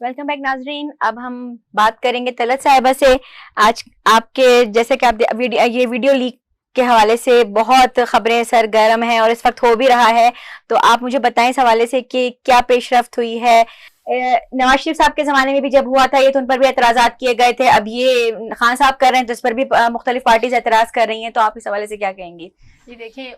Welcome back नाजरीन। अब हम बात करेंगे तलत साहिबा से। आज आपके जैसे कि आप ये वीडियो लीक के हवाले से बहुत खबरें सरगर्म हैं और इस वक्त हो भी रहा है, तो आप मुझे बताएं इस हवाले से कि क्या पेशरफ्त हुई है। नवाज शरीफ साहब के जमाने में भी जब हुआ था ये तो उन पर भी एतराजात किए गए थे, अब ये खान साहब कर रहे हैं तो इस पर भी मुख्तलिफ पार्टीज एतराज कर रही हैं, तो आप इस हवाले से क्या कहेंगी? जी देखिए,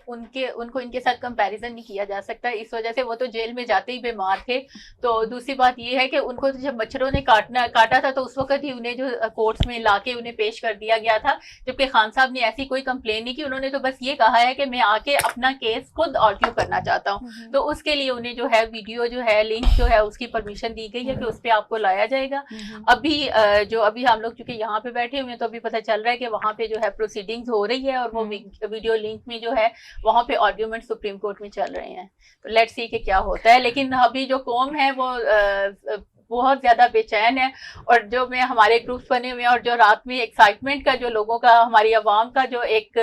उनको इनके साथ कंपैरिजन नहीं किया जा सकता। इस वजह से वो तो जेल में जाते ही बीमार थे। तो दूसरी बात ये है कि उनको तो जब मच्छरों ने काटा था तो उस वक्त ही उन्हें जो कोर्ट्स में लाके उन्हें पेश कर दिया गया था, जबकि खान साहब ने ऐसी कोई कंप्लेन नहीं की। उन्होंने तो बस ये कहा है कि मैं आके अपना केस खुद आर्ग्यू करना चाहता हूँ, तो उसके लिए उन्हें जो है वीडियो जो है लिंक जो है उसकी परमिशन दी गई है कि उस पर आपको लाया जाएगा। अभी हम लोग चूंकि यहाँ पे बैठे हुए हैं तो अभी पता चल रहा है कि वहाँ पे जो है प्रोसीडिंग्स हो रही है और वो वीडियो लिंक में जो है वहां पे आर्ग्यूमेंट सुप्रीम कोर्ट में चल रहे हैं। तो लेट्स सी कि क्या होता है। लेकिन अभी जो कौम है वो बहुत ज्यादा बेचैन है, और जो मैं हमारे ग्रुप्स बने हुए हैं और जो रात में एक्साइटमेंट का जो लोगों का, हमारी आवाम का जो एक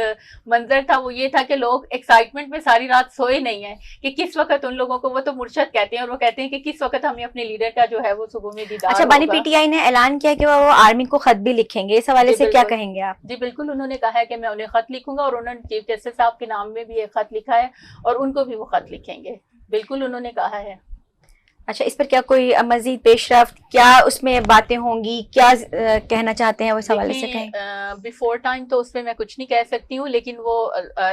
मंजर था वो ये था कि लोग एक्साइटमेंट में सारी रात सोए नहीं है कि किस वक्त उन लोगों को, वो तो मुर्शद कहते हैं और वो कहते हैं कि किस वक्त हमें अपने लीडर का जो है वो सुबह में दीदार। अच्छा, बानी पीटीआई ने ऐलान किया कि वो आर्मी को खत भी लिखेंगे, इस हवाले से क्या कहेंगे आप? जी बिल्कुल, उन्होंने कहा है कि मैं उन्हें खत लिखूंगा और उन्होंने चीफ जस्टिस साहब के नाम में भी एक खत लिखा है और उनको भी वो खत लिखेंगे, बिल्कुल उन्होंने कहा है। अच्छा, इस पर क्या कोई मजीद पेशरफ्त, क्या उसमें बातें होंगी, क्या कहना चाहते हैं वो इस हवाले से कहें? बिफोर टाइम तो उसमें मैं कुछ नहीं कह सकती हूँ, लेकिन वो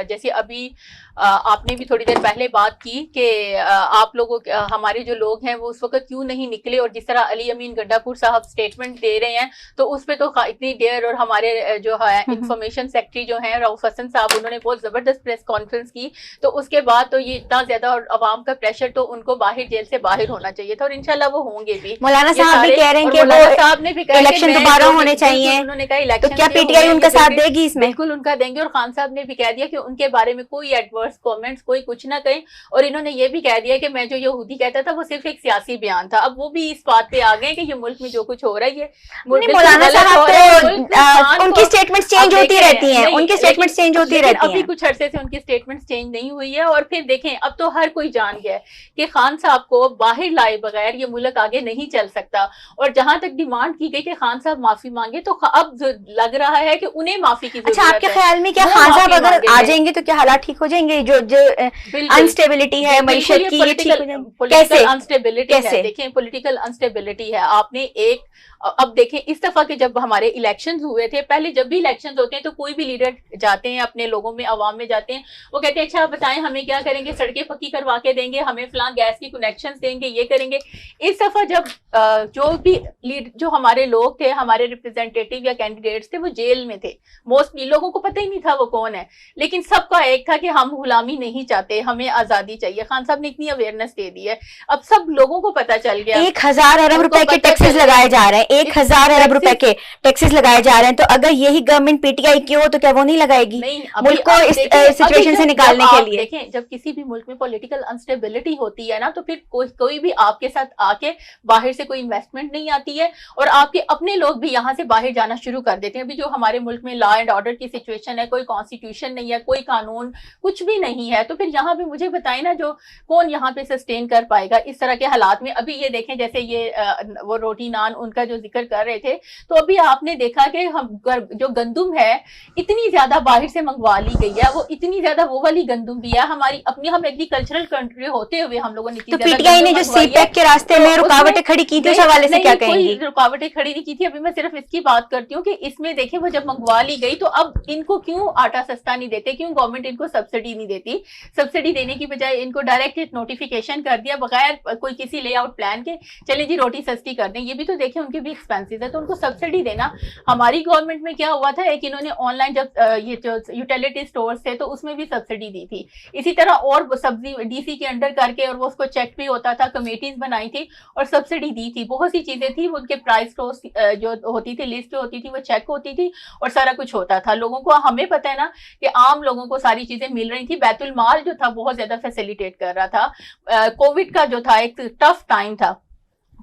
जैसे अभी आपने भी थोड़ी देर पहले बात की कि आप लोगों हमारे जो लोग हैं वो उस वक्त क्यों नहीं निकले, और जिस तरह अली अमीन गड्ढापुर साहब स्टेटमेंट दे रहे हैं तो उस पर तो इतनी देर, और हमारे जो है इंफॉर्मेशन सेक्रेटरी जो है रऊफ हसन साहब, उन्होंने बहुत जबरदस्त प्रेस कॉन्फ्रेंस की। तो उसके बाद तो ये इतना ज्यादा और अवाम का प्रेशर, तो उनको बाहर जेल से बाहर होना चाहिए था और इंशाल्लाह वो होंगे भी। मौलाना साहब भी कह रहे हैं कि वो साहब ने भी कहा इलेक्शन दोबारा होने चाहिए, उन्होंने कहा इलेक्शन, तो क्या पीटीआई उनका साथ देगी इसमें? बिल्कुल उनका देंगे। और खान साहब ने भी कह दिया कि उनके बारे में कोई एडवर्स कमेंट्स, कोई कुछ ना कहें। और इन्होंने ये भी कह दिया कि मैं जो यहूदी कहता था वो सिर्फ एक सियासी बयान था। अब वो भी इस बात पे आ गए कि ये मुल्क में जो कुछ हो रहा है, मौलाना साहब उनकी स्टेटमेंट चेंज होती रहती हैं, उनकी स्टेटमेंट चेंज होती रहती हैं। अभी कुछ अरसे से उनकी स्टेटमेंट चेंज नहीं हुई है। और फिर देखें, अब तो हर कोई जान गया है कि खान साहब को बाहर लाए बगैर ये मुल्क आगे नहीं चल सकता। और जहां तक डिमांड की गई कि खान साहब माफी मांगे, तो अब लग रहा है कि उन्हें माफी की जरूरत है। अच्छा, आपके ख्याल में क्या खान साहब अगर आ जाएंगे तो क्या हालात ठीक हो जाएंगे? जो अनस्टेबिलिटी है मईशत की, ये ठीक हो जाएंगे? कैसे अनस्टेबिलिटी है? देखें, पॉलिटिकल अनस्टेबिलिटी है। आपने एक, अब देखें इस दफा के जब हमारे इलेक्शंस हुए थे, पहले जब भी इलेक्शंस होते हैं तो कोई भी लीडर जाते हैं अपने लोगों में, अवाम में जाते हैं, वो कहते हैं अच्छा बताएं हमें क्या करेंगे, सड़कें पक्की करवा के देंगे, हमें फलां गैस की कनेक्शंस देंगे, ये करेंगे। इस दफा जब जो हमारे लोग थे, हमारे रिप्रेजेंटेटिव या कैंडिडेट्स थे, वो जेल में थे। मोस्टली लोगों को पता ही नहीं था वो कौन है, लेकिन सबका एक था कि हम गुलामी नहीं चाहते, हमें आजादी चाहिए। खान साहब ने इतनी अवेयरनेस दे दी है, अब सब लोगों को पता चल गया। 1000 अरब रुपए के टैक्सेस लगाए जा रहे हैं, 1000 अरब रुपए के टैक्सेस लगाए जा रहे हैं, तो अगर यही गवर्नमेंट पीटीआई की हो तो क्या वो नहीं लगाएगी मुल्क को इस सिचुएशन से निकालने के लिए? देखें, जब किसी भी मुल्क में पॉलिटिकल अनस्टेबिलिटी होती है ना, तो फिर कोई भी आपके साथ आके बाहर से कोई इन्वेस्टमेंट नहीं आती है और आपके अपने लोग भी यहाँ से बाहर जाना शुरू कर देते हैं। अभी जो हमारे मुल्क में लॉ एंड ऑर्डर की सिचुएशन है, कोई कॉन्स्टिट्यूशन नहीं है, कोई कानून कुछ भी नहीं है, तो फिर यहाँ पे मुझे बताएं ना, जो कौन यहाँ पे सस्टेन कर पाएगा इस तरह के हालात में? अभी ये देखें, जैसे ये वो रोटी नान उनका जो जिक्र कर रहे थे, तो अभी आपने देखा कि हम जो गंदुम है इतनी ज्यादा बाहर से मंगवा ली गई है, वो इतनी ज्यादा वो वाली गंदुम भी है हमारी अपनी, हम एग्रीकल्चरल कंट्री होते हुए हम लोगों ने तो पीटीआई ने जो सीपैक के रास्ते में रुकावटें खड़ी की थी, उस हवाले से क्या कहेंगी? रुकावटें खड़ी नहीं की थी। अभी मैं सिर्फ इसकी बात करती हूँ कि इसमें देखें, वो जब मंगवा ली गई तो अब इनको क्यों आटा सस्ता नहीं देते, क्यों गवर्नमेंट इनको सब्सिडी नहीं देती? सब्सिडी देने की बजाय इनको डायरेक्ट नोटिफिकेशन कर दिया बगैर कोई किसी लेआउट प्लान के, चले जी रोटी सस्ती कर दें। ये भी तो देखें, उनके भी एक्सपेंसेस है, तो उनको सब्सिडी देना। हमारी गवर्नमेंट में क्या हुआ था, एक इन्होंने ऑनलाइन जब ये जो यूटिलिटी स्टोर्स थे तो उसमें भी सब्सिडी दी थी। इसी तरह और सब्जी डीसी के अंडर करके, और वो उसको चेक भी होता था, कमेटीज बनाई थी और सब्सिडी दी थी। बहुत सी चीजें थी, उनके प्राइस जो होती थी, लिस्ट जो होती थी, वो चेक होती थी और सारा कुछ होता था। लोगों को, हमें पता है ना कि आम लोगों को सारी चीजें मिल रही थी। बैतुल माल जो था बहुत ज्यादा फैसिलिटेट कर रहा था। कोविड का जो था एक टफ टाइम था,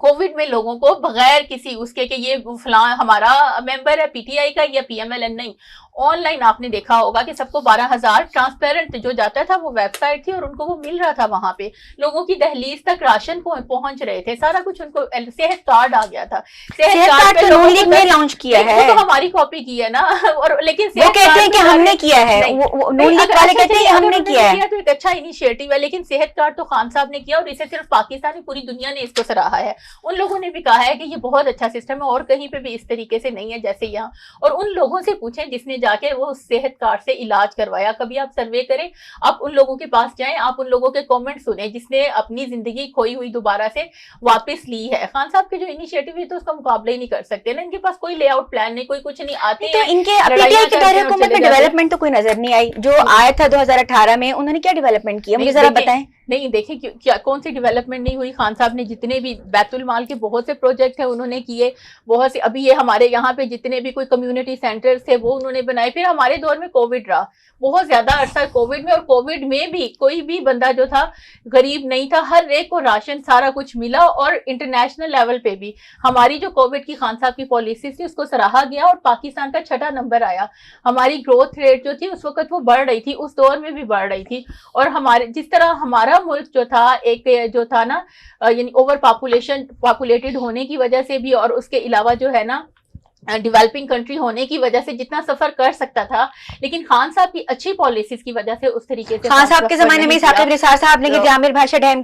कोविड में लोगों को बगैर किसी उसके कि ये फलां हमारा मेंबर है पीटीआई का या पीएमएलएन, नहीं, ऑनलाइन आपने देखा होगा कि सबको 12,000 ट्रांसपेरेंट जो जाता था वो वेबसाइट थी और उनको वो मिल रहा था, वहां पे लोगों की दहलीज तक राशन पहुंच रहे थे, सारा कुछ उनको सेहत कार्ड आ गया था। सेहत कार्ड तो नून लीग ने लॉन्च किया है, तो हमारी कॉपी की है ना, और लेकिन वो कहते हैं कि हमने किया है, नून लीग वाले कहते हैं हमने किया है, तो एक अच्छा इनिशिएटिव है, लेकिन सेहत कार्ड तो खान साहब ने किया और इसे सिर्फ पाकिस्तान, पूरी दुनिया ने इसको सराहा है। उन लोगों ने भी कहा है कि ये बहुत अच्छा सिस्टम है और कहीं पे भी इस तरीके से नहीं है जैसे यहाँ। और उन लोगों से पूछें जिसने जाके वो सेहत कार्ड से इलाज करवाया, कभी आप सर्वे करें, आप उन लोगों के पास जाएं, आप उन लोगों के कमेंट सुने जिसने अपनी जिंदगी खोई हुई दोबारा से वापस ली है। खान साहब के जो इनिशिएटिव है तो उसका मुकाबला ही नहीं कर सकते ना, इनके पास कोई लेआउट प्लान नहीं, कोई कुछ नहीं, आते तो इनके पीटीआई के दौरे हुकूमत में डेवलपमेंट तो कोई नजर नहीं आई, जो आया था 2018 में, उन्होंने क्या डेवलपमेंट किया, मुझे जरा बताएं। नहीं देखिए क्या कौन सी डेवलपमेंट नहीं हुई। खान साहब ने जितने भी बैतुल माल के बहुत से प्रोजेक्ट है उन्होंने किए, बहुत से, अभी ये हमारे यहाँ पे जितने भी कोई कम्युनिटी सेंटर्स थे वो उन्होंने बनाए। फिर हमारे दौर में कोविड रहा, बहुत ज्यादा अरसा कोविड में, और कोविड में भी कोई भी बंदा जो था गरीब नहीं था, हर एक को राशन सारा कुछ मिला। और इंटरनेशनल लेवल पे भी हमारी जो कोविड की खान साहब की पॉलिसी थी उसको सराहा गया और पाकिस्तान का 6ठा नंबर आया। हमारी ग्रोथ रेट जो थी उस वक्त वो बढ़ रही थी, उस दौर में भी बढ़ रही थी। और हमारे जिस तरह हमारा मुल्क जो था एक जो था ना, यानी ओवर पॉपुलेटेड होने की वजह से भी, और उसके अलावा जो है ना डेवलपिंग कंट्री होने की वजह से जितना सफर कर सकता था, लेकिन खान साहब की अच्छी पॉलिसीज की वजह से उस तरीके से खान साहब के जमाने में साकिब निसार साहब ने आमिर भाषा डैम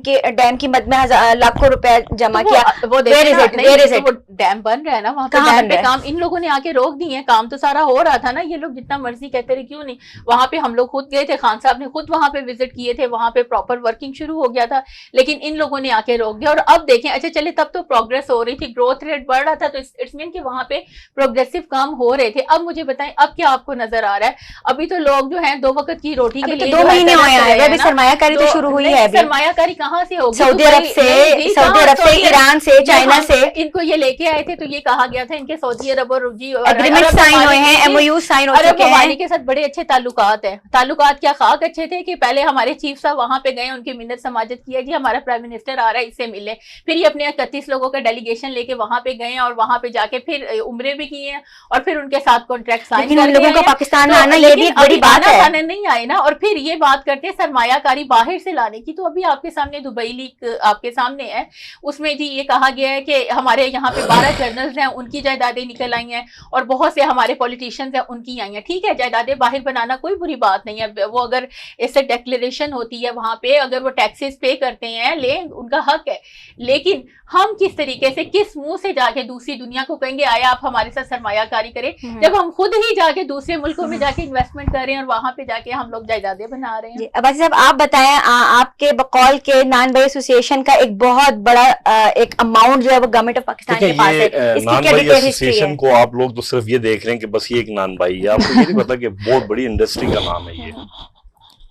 की मद में लाखों रुपए जमा किया, वो डैम बन रहा है ना वहां पे, डैम पे काम इन लोगों ने आके रोक दिए हैं, काम तो सारा हो रहा था ना, ये लोग जितना मर्जी कहते रहे क्यों नहीं। वहां पे हम लोग खुद गए थे, खान साहब ने खुद वहां पे विजिट किए थे, वहां पे प्रॉपर वर्किंग शुरू हो गया था, लेकिन इन लोगों ने आके रोक दिया। और अब देखें, अच्छा चले तब तो प्रोग्रेस हो रही थी, ग्रोथ रेट बढ़ रहा था, तो इट्स मीन कि वहां पे प्रोग्रेसिव काम हो रहे थे। अब मुझे बताएं अब क्या आपको नजर आ रहा है? अभी तो लोग जो हैं 2 वक्त की रोटी के लिए 2 महीने हुए हैं, अभी सरमायाकारी तो शुरू हुई है। सरमायाकारी कहाँ से होगी? सऊदी अरब से, ईरान से, चाइना से। इनको ये लेके आए थे तो ये कहा गया था इनके सऊदी अरब और एग्रीमेंट साइन हुए हैं, एमओयू साइन हो चुके हैं, अरब के साथ बड़े अच्छे ताल्लुकात है। ताल्लुकात क्या खाक अच्छे थे कि पहले हमारे चीफ साहब वहां पे गए, उनकी मिन्नत समाजत किया, जी हमारा प्राइम मिनिस्टर आ रहा है इससे मिले, फिर ये अपने 31 लोगों का डेलीगेशन लेके वहां पे गए और वहां पे जाके फिर उम्रे भी किए हैं और फिर उनके साथ कॉन्ट्रैक्ट साइन कर दिए। लोगों को पाकिस्तान आना ये भी बड़ी बात है, आने नहीं आए ना। और फिर ये बात करते सरमायाकारी बाहर से लाने की, तो अभी आपके सामने दुबई लीक आपके सामने है, उसमें जी ये कहा गया है कि हमारे यहाँ पे 12 जर्नल्स हैं, उनकी जायदादें निकल आई हैं और बहुत से हमारे पॉलिटिशियंस हैं उनकी आई हैं। ठीक है, जायदादें बाहर बनाना कोई बुरी बात नहीं है, वो अगर ऐसे डिक्लेरेशन होती है वहां पे, अगर वो टैक्सेस पे करते हैं ले, उनका हक है। लेकिन हम किस तरीके से, किस मुंह से जाके दूसरी दुनिया को कहेंगे आया आप हमारे साथ सरमायाकारी करें, जब हम खुद ही जाके दूसरे मुल्कों में जाके इन्वेस्टमेंट कर रहे हैं और वहां पे जाके हम लोग जायदादें बना रहे हैं। अब्बासी साहब आप बताएं, आपके बकौल के नान भाई एसोसिएशन का एक बहुत बड़ा एक अमाउंट जो है वो गवर्नमेंट ऑफ पाकिस्तान के पास है, इसकी क्या डिटेल हिस्ट्री है? को आप लोग तो सिर्फ ये देख रहे हैं कि बस ये एक नान भाई है, आपको ये नहीं पता कि बहुत बड़ी इंडस्ट्री का नाम है ये,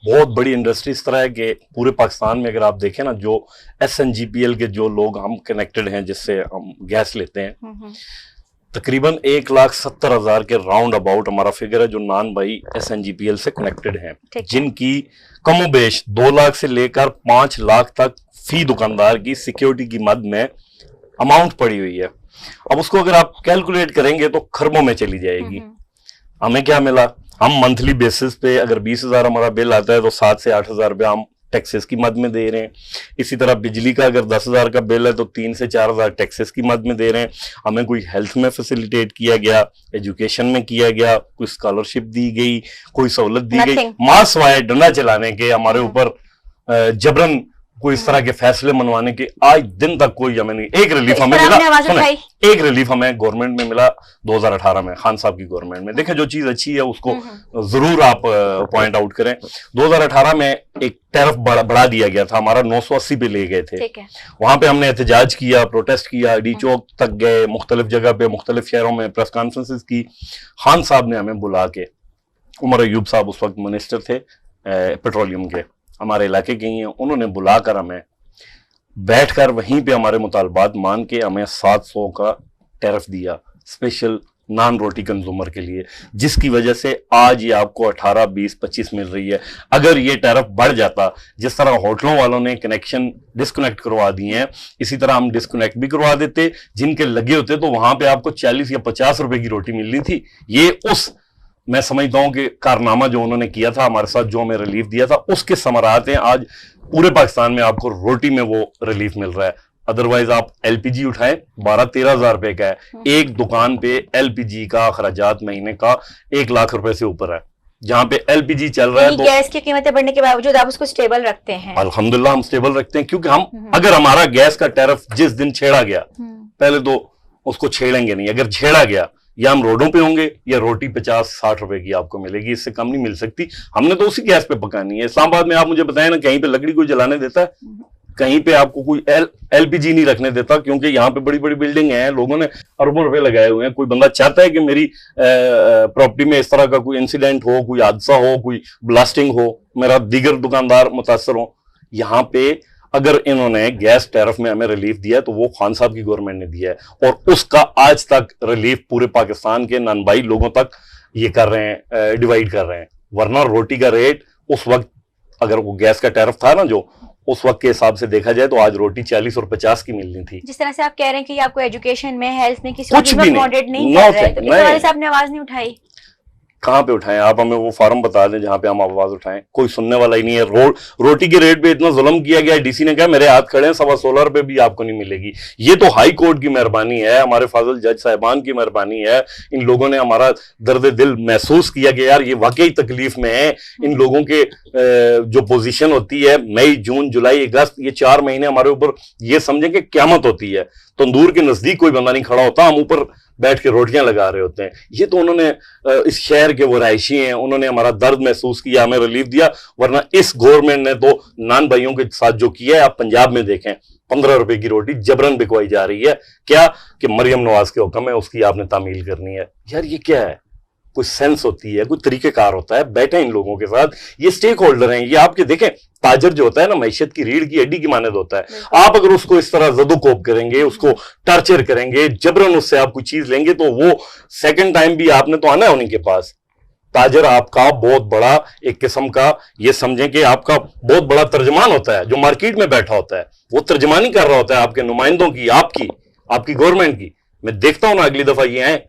बहुत बड़ी इंडस्ट्री। इस तरह है कि पूरे पाकिस्तान में अगर आप देखें ना, जो SNGPL के जो लोग हम कनेक्टेड हैं, जिससे हम गैस लेते हैं, तकरीबन 1,70,000 के राउंड अबाउट हमारा फिगर है जो नान भाई SNGPL से कनेक्टेड हैं, जिनकी कमोबेश 2 लाख से लेकर 5 लाख तक फी दुकानदार की सिक्योरिटी की मद में अमाउंट पड़ी हुई है। अब उसको अगर आप कैलकुलेट करेंगे तो खरबों में चली जाएगी। हमें क्या मिला, हम मंथली बेसिस पे अगर 20,000 हमारा बिल आता है तो 7 से 8,000 रुपया हम टैक्सेस की मद में दे रहे हैं। इसी तरह बिजली का अगर 10,000 का बिल है तो 3 से 4,000 टैक्सेस की मद में दे रहे हैं। हमें कोई हेल्थ में फैसिलिटेट किया गया, एजुकेशन में किया गया, कोई स्कॉलरशिप दी गई, कोई सहूलत दी गई, मास वाए डंडा चलाने के हमारे ऊपर जबरन कोई इस तरह के फैसले मनवाने के आज दिन तक कोई हमें नहीं। एक रिलीफ हमें मिला, एक रिलीफ हमें गवर्नमेंट में मिला 2018 में, खान साहब की गवर्नमेंट में। देखें जो चीज अच्छी है उसको जरूर आप पॉइंट आउट करें। 2018 में एक टैरिफ बढ़ा दिया गया था, हमारा 980 पे ले गए थे। वहां पे हमने एहतजाज किया, प्रोटेस्ट किया, डी चौक तक गए, मुख्तलिफ जगह पे मुख्तलिफ शहरों में प्रेस कॉन्फ्रेंसेस की। खान साहब ने हमें बुला के, उमर अयूब साहब उस वक्त मिनिस्टर थे पेट्रोलियम के, हमारे इलाके के ही हैं, उन्होंने बुलाकर हमें बैठकर वहीं पे हमारे मुतालबात मान के हमें 700 का टैरिफ दिया, स्पेशल नान रोटी कंज्यूमर के लिए, जिसकी वजह से आज ये आपको 18, 20, 25 मिल रही है। अगर ये टैरिफ बढ़ जाता, जिस तरह होटलों वालों ने कनेक्शन डिस्कनेक्ट करवा दिए हैं, इसी तरह हम डिस्कनेक्ट भी करवा देते, जिनके लगे होते तो वहां पे आपको 40 या 50 रुपए की रोटी मिलनी थी। ये उस, मैं समझता हूं कि कारनामा जो उन्होंने किया था हमारे साथ, जो हमें रिलीफ दिया था, उसके समरात हैं। आज पूरे पाकिस्तान में आपको रोटी में वो रिलीफ मिल रहा है। अदरवाइज आप एलपीजी उठाएं, 12-13 हजार रुपए का है। एक दुकान पे एलपीजी का अखराजात महीने का 1 लाख रुपए से ऊपर है। जहां पे एलपीजी चल रहा है तो गैस की कीमतें बढ़ने के बावजूद आप उसको स्टेबल रखते हैं। अल्हम्दुलिल्लाह हम स्टेबल रखते हैं, क्योंकि हम, अगर हमारा गैस का टैरिफ जिस दिन छेड़ा गया, पहले तो उसको छेड़ेंगे नहीं, अगर छेड़ा गया या हम रोडों पे होंगे या रोटी 50-60 रुपए की आपको मिलेगी, इससे कम नहीं मिल सकती। हमने तो उसी गैस पे पकानी है। इस्लामाबाद में आप मुझे बताएं ना, कहीं पे लकड़ी कोई जलाने देता है? कहीं पे आपको कोई एलपीजी नहीं रखने देता, क्योंकि यहाँ पे बड़ी बड़ी बिल्डिंग है, लोगों ने अरबों रुपए लगाए हुए हैं। कोई बंदा चाहता है कि मेरी प्रॉपर्टी में इस तरह का कोई इंसिडेंट हो, कोई हादसा हो, कोई ब्लास्टिंग हो, मेरा दीगर दुकानदार मुतासर हो। यहाँ पे अगर इन्होंने गैस टैरिफ में हमें रिलीफ दिया है तो वो खान साहब की गवर्नमेंट ने दिया है, और उसका आज तक रिलीफ पूरे पाकिस्तान के नानबाई लोगों तक ये कर रहे हैं, डिवाइड कर रहे हैं। वरना रोटी का रेट उस वक्त, अगर वो गैस का टैरिफ था ना जो, उस वक्त के हिसाब से देखा जाए तो आज रोटी 40 और 50 की मिलनी थी। जिस तरह से आप कह रहे हैं कि आपको एजुकेशन में, हेल्थ में किसी कुछ भी मॉडरेट नहीं कर रहे, तो इस वाले से आपने आवाज नहीं उठाई? कहाँ पे उठाएं? आप हमें वो फार्म बता दें जहां पे हम आवाज उठाएं। कोई सुनने वाला ही नहीं है। रोटी के रेट पे इतना जुल्म किया गया है, डीसी ने कहा मेरे हाथ खड़े हैं, 16.25 रुपए भी आपको नहीं मिलेगी। ये तो हाई कोर्ट की मेहरबानी है, हमारे फाजिल जज साहिबान की मेहरबानी है। इन लोगों ने हमारा दर्द दिल महसूस किया कि यार ये वाकई तकलीफ में है। इन लोगों के जो पोजीशन होती है, मई, जून, जुलाई, अगस्त, ये 4 महीने हमारे ऊपर ये समझें कि क्यामत होती है। तंदूर के नजदीक कोई बंदा नहीं खड़ा होता, हम ऊपर बैठ के रोटियां लगा रहे होते हैं। ये तो उन्होंने, इस शहर के वो रहायशी हैं, उन्होंने हमारा दर्द महसूस किया, हमें रिलीफ दिया। वरना इस गवर्नमेंट ने तो नान भाइयों के साथ जो किया है, आप पंजाब में देखें, 15 रुपए की रोटी जबरन बिकवाई जा रही है। क्या कि मरियम नवाज के हुक्म है, उसकी आपने तामील करनी है। यार ये क्या है? कोई सेंस होती है, कोई तरीकेकार होता है? बैठे इन लोगों के साथ, ये स्टेक होल्डर हैं। ये आपके देखें, ताजर जो होता है ना, मैशत की रीढ़ की हड्डी की मानद होता है। आप अगर उसको इस तरह जदोकोब करेंगे, उसको टॉर्चर करेंगे, जबरन उससे आप कोई चीज लेंगे, तो वो सेकंड टाइम भी आपने तो आना है उन्हीं के पास। ताजर आपका बहुत बड़ा एक किस्म का, ये समझें कि आपका बहुत बड़ा तर्जमान होता है, जो मार्केट में बैठा होता है। वो तर्जमानी कर रहा होता है आपके नुमाइंदों की, आपकी गवर्नमेंट की। मैं देखता हूं ना, अगली दफा ये आए,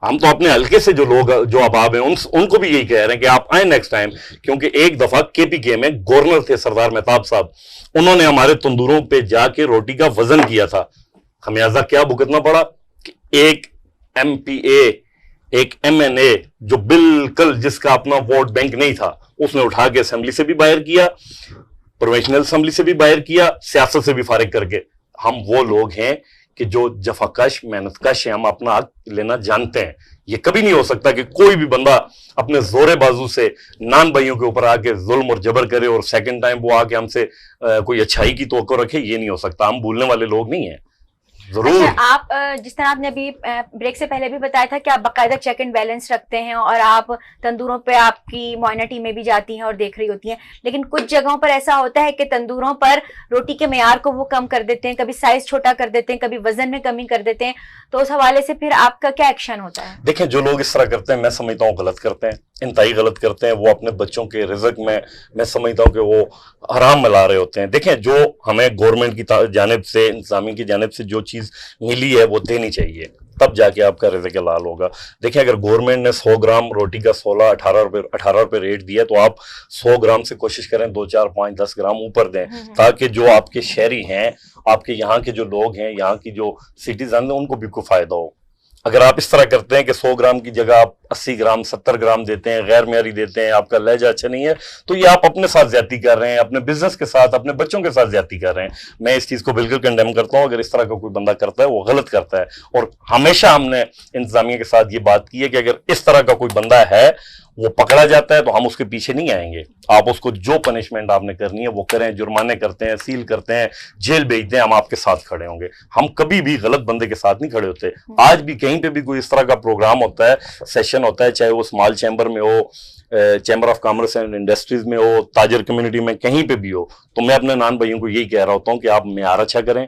हम तो अपने हल्के से जो लोग, जो अहबाब हैं, उनको भी यही कह रहे हैं कि आप आए नेक्स्ट टाइम। क्योंकि एक दफा केपीके में गवर्नर थे सरदार मेहताब साहब, उन्होंने हमारे तंदूरों पे जाके रोटी का वजन किया था। खमियाजा क्या भुगतना पड़ा कि एक MPA, एक MNA, जो बिल्कुल जिसका अपना वोट बैंक नहीं था, उसने उठा के असेंबली से भी बाहर किया, प्रोविजनल असेंबली से भी बाहर किया, सियासत से भी फारिग करके। हम वो लोग हैं कि जो जफाकश, मेहनतकश है, हम अपना हक लेना जानते हैं। ये कभी नहीं हो सकता कि कोई भी बंदा अपने जोरे बाजू से नान भाइयों के ऊपर आके जुल्म और जबर करे और सेकंड टाइम वो आके हमसे कोई अच्छाई की तवक्को रखे। ये नहीं हो सकता। हम भूलने वाले लोग नहीं हैं। जरूर। अच्छा, आप जिस तरह आपने अभी ब्रेक से पहले भी बताया था कि आप बाकायदा चेक एंड बैलेंस रखते हैं और आप तंदूरों पे आपकी मुआयना टीमें भी जाती हैं और देख रही होती हैं, लेकिन कुछ जगहों पर ऐसा होता है कि तंदूरों पर रोटी के मेयार को वो कम कर देते हैं, कभी साइज छोटा कर देते हैं, कभी वजन में कमी कर देते हैं। तो उस हवाले से फिर आपका क्या एक्शन होता है? देखें, जो लोग इस तरह करते हैं, मैं समझता हूँ गलत करते हैं, इंतहाई गलत करते हैं। वो अपने बच्चों के रिज़्क में, मैं समझता हूँ कि वो हराम मिला रहे होते हैं। देखें, जो हमें गवर्नमेंट की जानिब से, इंतजामी की जानिब से जो चीज़ मिली है वो देनी चाहिए, तब जाके आपका रिज़्क हलाल होगा। देखिए, अगर गवर्नमेंट ने 100 ग्राम रोटी का 18 रुपए रेट दिया, तो आप 100 ग्राम से कोशिश करें 2, 4, 5, 10 ग्राम ऊपर दें, ताकि जो आपके शहरी हैं, आपके यहाँ के जो लोग हैं, यहाँ की जो सिटीजन हैं, उनको भी कोई फायदा हो। अगर आप इस तरह करते हैं कि 100 ग्राम की जगह आप 80 ग्राम, 70 ग्राम देते हैं, गैर मेयारी देते हैं, आपका लहजा अच्छा नहीं है, तो ये आप अपने साथ ज्यादती कर रहे हैं, अपने बिजनेस के साथ, अपने बच्चों के साथ ज्यादती कर रहे हैं। मैं इस चीज को बिल्कुल कंडेम करता हूं। अगर इस तरह का कोई बंदा करता है वो गलत करता है। और हमेशा हमने इंतजामिया के साथ ये बात की है कि अगर इस तरह का कोई बंदा है, वो पकड़ा जाता है, तो हम उसके पीछे नहीं आएंगे। आप उसको जो पनिशमेंट आपने करनी है वो करें, जुर्माने करते हैं, सील करते हैं, जेल भेजते हैं, हम आपके साथ खड़े होंगे। हम कभी भी गलत बंदे के साथ नहीं खड़े होते। आज भी कहीं पे भी कोई इस तरह का प्रोग्राम होता है, सेशन होता है, चाहे वो स्मॉल चैम्बर में हो, chamber of commerce and industries में हो, ताजर कम्युनिटी में, कहीं पे भी हो, तो मैं अपने नान भाइयों को यही कह रहा होता हूँ कि आप मेयार अच्छा करें,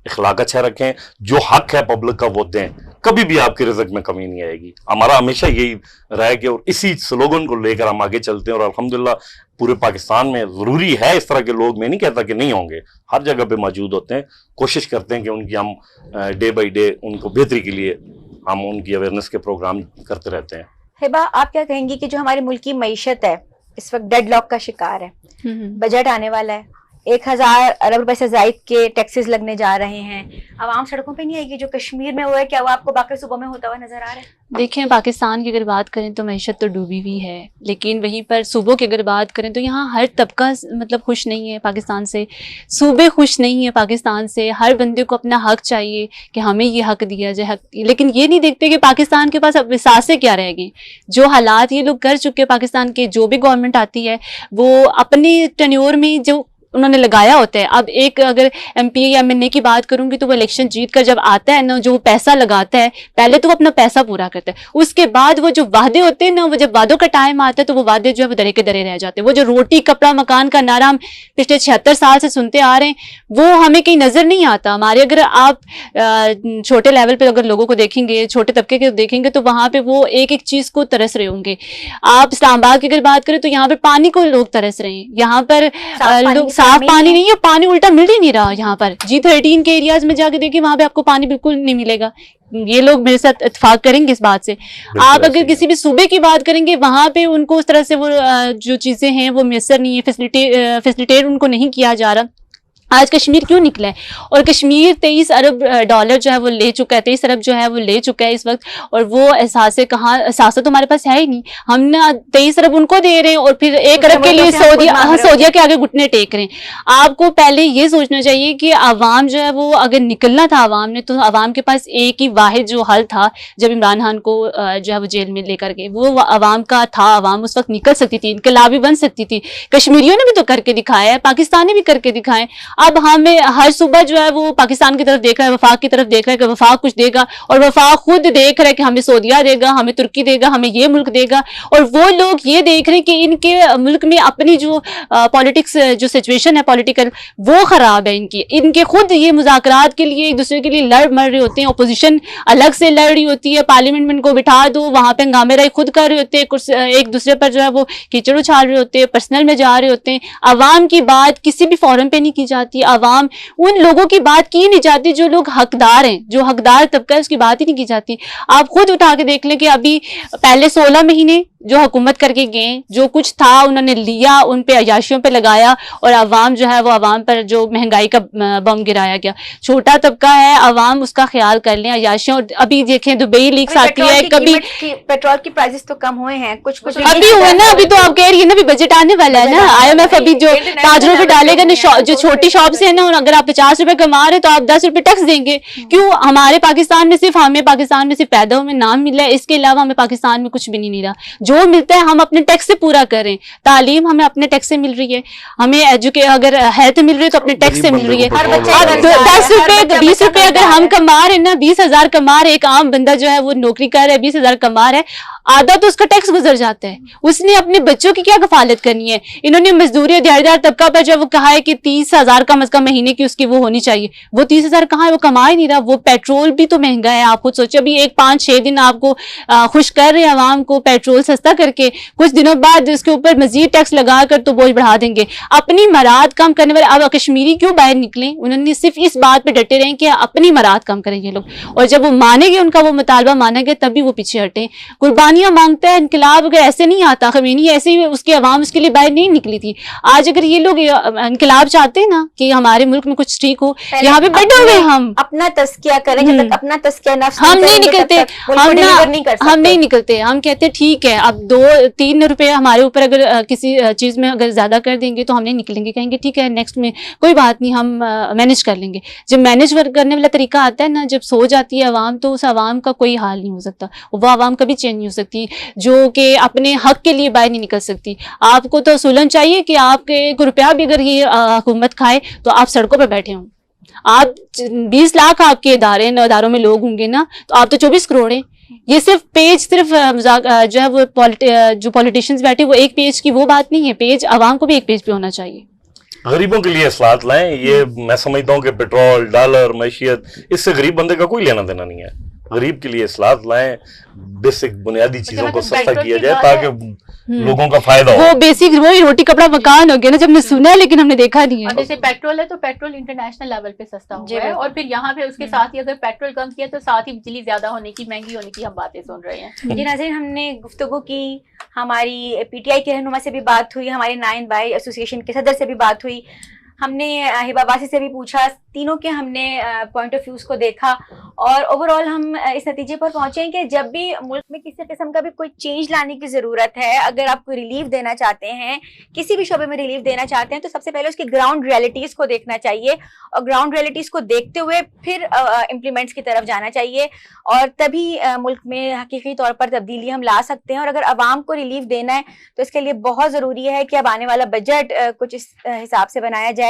इखलाक अच्छा रखें, जो हक है पब्लिक का वो दें। कभी भी आपके रिज़्क में कमी नहीं आएगी। हमारा हमेशा यही रहा है कि और इसी स्लोगन को लेकर हम आगे चलते हैं और अल्हम्दुलिल्लाह पूरे पाकिस्तान में ज़रूरी है इस तरह के लोग, मैं नहीं कहता कि नहीं होंगे, हर जगह पे मौजूद होते हैं। कोशिश करते हैं कि उनकी हम डे बाई डे उनको बेहतरी के लिए हम उनकी अवेयरनेस के प्रोग्राम करते रहते हैं। हिबा, आप क्या कहेंगी कि जो हमारी मुल्क की मईशत है इस वक्त डेडलॉक का शिकार है, बजट आने वाला है, 1000 अरब रुपए से जायद के टैक्सेस लगने जा रहे हैं, आवाम सड़कों पे नहीं आएगी? जो कश्मीर में हुआ है, क्या वो आपको बाकी सूबों में होता हुआ नजर आ रहा है? देखें, पाकिस्तान की अगर बात करें तो मईशत तो डूबी हुई है, लेकिन वहीं पर सूबों की अगर बात करें तो यहाँ हर तबका मतलब खुश नहीं है पाकिस्तान से, सूबे खुश नहीं है पाकिस्तान से। हर बंदे को अपना हक चाहिए कि हमें ये हक दिया जाए, लेकिन ये नहीं देखते कि पाकिस्तान के पास अब एहसास क्या रह गए। जो हालात ये लोग कर चुके हैं पाकिस्तान के, जो भी गवर्नमेंट आती है वो अपने टेन्योर में जो उन्होंने लगाया होता है। अब एक अगर एमपी या एमएनए की बात करूंगी तो वो इलेक्शन जीत कर जब आता है ना, जो पैसा लगाता है पहले तो वो अपना पैसा पूरा करता है, उसके बाद वो जो वादे होते हैं ना, वो जब वादों का टाइम आता है तो वो वादे जो है वो दरे के दरे रह जाते हैं। वो जो रोटी कपड़ा मकान का नारा हम पिछले 76 साल से सुनते आ रहे हैं वो हमें कहीं नजर नहीं आता हमारे। अगर आप छोटे लेवल पे अगर लोगों को देखेंगे, छोटे तबके के देखेंगे तो वहां पे वो एक एक चीज को तरस रहे होंगे। आप इस्लामाबाद की अगर बात करें तो यहाँ पे पानी को लोग तरस रहे हैं, यहाँ पर लोग साफ पानी नहीं है, पानी उल्टा मिल ही नहीं रहा। यहाँ पर G13 के एरियाज में जाके देखिए, वहां पे आपको पानी बिल्कुल नहीं मिलेगा। ये लोग मेरे साथ इत्तेफाक करेंगे इस बात से। आप अगर किसी भी सूबे की बात करेंगे वहां पे उनको उस तरह से वो जो चीजें हैं वो मैसर नहीं है, फैसिलिटेट उनको नहीं किया जा रहा। आज कश्मीर क्यों निकला है? और कश्मीर 23 अरब डॉलर जो है वो ले चुका है, 23 अरब जो है वो ले चुका है इस वक्त। और वो एहसास तो हमारे पास है ही नहीं। हम ना 23 अरब उनको दे रहे हैं और फिर 1 अरब के लिए सऊदिया के आगे घुटने टेक रहे हैं। आपको पहले ये सोचना चाहिए कि आवाम जो है वो अगर निकलना था आवाम ने, तो आवाम के पास एक ही वाहिद जो हल था जब इमरान खान को जो है वो जेल में लेकर गए, वो आवाम का था। आवाम उस वक्त निकल सकती थी, इनकलाबी बन सकती थी। कश्मीरियों ने भी तो करके दिखाया है, पाकिस्तान ने भी करके दिखाए। अब हमें हर सुबह जो है वो पाकिस्तान की तरफ देख रहा है, वफाक की तरफ देख रहा है कि वफाक कुछ देगा, और वफाक खुद देख रहा है कि हमें सऊदिया देगा, हमें तुर्की देगा, हमें ये मुल्क देगा। और वो लोग ये देख रहे हैं कि इनके मुल्क में अपनी जो पॉलिटिक्स जो सिचुएशन है पॉलिटिकल वो खराब है इनके खुद ये मुज़ाकरात के लिए एक दूसरे के लिए लड़ मर रहे होते हैं। अपोजिशन अलग से लड़ रही होती है, पार्लियामेंट में इनको बिठा दो, वहां पे हंगामेराई खुद कर रहे होते हैं, एक दूसरे पर जो है वो कीचड़ उछाल रहे होते हैं, पर्सनल में जा रहे होते हैं। अवाम की बात किसी भी फोरम पे नहीं की जाती, अवाम उन लोगों की बात की नहीं जाती जो लोग हकदार हैं, जो हकदार तबका है उसकी बात ही नहीं की जाती। आप खुद उठा के देख लें कि अभी पहले 16 महीने जो हुकूमत करके गए, जो कुछ था उन्होंने लिया, उन पे अयाशियों पे लगाया, और अवाम जो है वो अवाम पर जो महंगाई का बम गिराया गया। छोटा तबका है, अवाम उसका ख्याल कर लें। अयाशियों, अभी देखें दुबई लीक्स आती है, कभी पेट्रोल की प्राइसेस तो कम हुए हैं, कुछ अभी हुए ना, अभी तो आप कह रही है ना भी बजट आने वाला है ना, IMF अभी जो 5 रुपए डालेगा ना, जो छोटी शॉप से है ना, अगर आप 50 रुपए कमा रहे तो आप 10 रुपए टैक्स देंगे। क्यों? हमारे पाकिस्तान में सिर्फ हमें पाकिस्तान में सिर्फ पैदा हुए नाम मिला है, इसके अलावा हमें पाकिस्तान में कुछ भी नहीं मिला। जो मिलता है हम अपने टैक्स से पूरा करें। तालीम हमें अपने टैक्स से मिल रही है, हमें अगर हेल्थ मिल रही है तो अपने टैक्स से मिल रही है। 10 रुपए 20 रुपए अगर हम कमा रहे ना, 20,000 कमा रहे, एक आम बंदा जो है वो नौकरी कर रहा है, 20,000 कमा रहा है, आधा तो उसका टैक्स गुजर जाता है। उसने अपने बच्चों की क्या कफालत करनी है? इन्होंने मजदूरी दिहाड़ीदार तबका पर जब वो कहा है कि 30,000 कम अज कम महीने की उसकी वो होनी चाहिए, वो 30,000 कहाँ है? वो कमा ही नहीं रहा। वो पेट्रोल भी तो महंगा है, आप खुद सोचो। अभी 5-6 दिन आपको खुश कर रहे हैं आवाम को पेट्रोल सस्ता करके, कुछ दिनों बाद उसके ऊपर मजीद टैक्स लगाकर तो बोझ बढ़ा देंगे। अपनी मराद कम करने वाले अब कश्मीरी क्यों बाहर निकले? उन्होंने सिर्फ इस बात पे डटे रहे कि अपनी मराद कम करें ये लोग, और जब वो मानेंगे, उनका वो मुतालबा मानेंगे, तभी वो पीछे हटे। कुर्बानियां मांगता है इनकलाब, अगर ऐसे नहीं आता, खमीनी ऐसे ही उसकी आवाम उसके लिए बाहर नहीं निकली थी। आज अगर ये लोग इनकलाब चाहते हैं ना कि हमारे मुल्क में कुछ ठीक हो, यहाँ पे बैठे हुए हम अपना तस्किया करेंगे, अपना तस्किया नफ्स हम नहीं निकलते, हम नहीं निकलते। हम कहते हैं ठीक है, अब 2-3 रुपए हमारे ऊपर अगर किसी चीज में अगर ज्यादा कर देंगे तो हम नहीं निकलेंगे, कहेंगे ठीक है नेक्स्ट में कोई बात नहीं, हम मैनेज कर लेंगे। जब मैनेज करने वाला तरीका आता है ना, जब सो जाती है आवाम, तो उस आवाम का कोई हाल नहीं हो सकता। वो आवाम कभी चेंज नहीं हो सकती जो कि अपने हक के लिए बाहर नहीं निकल सकती। आपको तो सुलन चाहिए कि आपके 1 रुपया भी अगर ये हुकूमत खाए तो आप सड़कों पर बैठे हों। आप 20 लाख आपके इदारों में लोग होंगे ना, तो आप तो 24 करोड़ हैं। ये सिर्फ पेज, सिर्फ जो है वो जो पॉलिटिशियंस बैठे वो एक पेज की वो बात नहीं है, पेज आवाम को भी एक पेज पे होना चाहिए। गरीबों के लिए इस्लाहत लाएं। ये मैं समझता हूँ कि पेट्रोल, डॉलर, मैशियत, इससे गरीब बंदे का कोई लेना देना नहीं है। गरीब के लिए इस्लाहत लाएं, बेसिक बुनियादी चीजों को सस्ता पेट्रोल किया की जाए बात ताकि लोगों का फायदा हो। वो बेसिक वही रोटी कपड़ा मकान हो गया ना, जब हमने सुना है लेकिन हमने देखा नहीं अब है। जैसे पेट्रोल है तो पेट्रोल इंटरनेशनल लेवल पे सस्ता जी, हुआ है, बिल्कुल। और फिर यहाँ पे उसके साथ ही अगर पेट्रोल कम किया तो साथ ही बिजली ज्यादा होने की, महंगी होने की हम बातें सुन रहे हैं। जी नाज़रीन, हमने गुफ्तगू की, हमारी पीटीआई के रहनुमा से भी बात हुई, हमारे नाइन भाई एसोसिएशन के सदर से भी बात हुई, हमने हिबा अब्बासी से भी पूछा, तीनों के हमने पॉइंट ऑफ व्यूज को देखा और ओवरऑल हम इस नतीजे पर पहुंचे कि जब भी मुल्क में किसी किस्म का भी कोई चेंज लाने की ज़रूरत है, अगर आप कोई रिलीफ देना चाहते हैं, किसी भी शोबे में रिलीफ देना चाहते हैं, तो सबसे पहले उसकी ग्राउंड रियलिटीज़ को देखना चाहिए और ग्राउंड रियलिटीज़ को देखते हुए फिर इम्प्लीमेंट्स की तरफ जाना चाहिए और तभी मुल्क में हकीकी तौर पर तब्दीली हम ला सकते हैं। और अगर आवाम को रिलीफ देना है तो इसके लिए बहुत ज़रूरी है कि अब आने वाला बजट कुछ इस हिसाब से बनाया जाए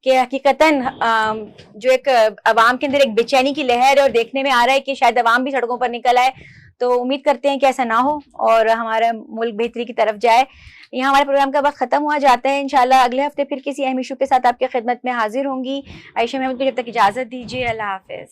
कि हकीकतन जो एक अवाम के अंदर एक बेचैनी की लहर है और देखने में आ रहा है कि शायद अवाम भी सड़कों पर निकल आए, तो उम्मीद करते हैं कि ऐसा ना हो और हमारा मुल्क बेहतरी की तरफ जाए। यहाँ हमारे प्रोग्राम का वक्त खत्म हुआ जाता है, इंशाल्लाह अगले हफ्ते फिर किसी अहम इशू के साथ आपकी खिदमत में हाजिर होंगी। आयशा महमूद को जब तक इजाजत दीजिए, अल्लाह हाफिज।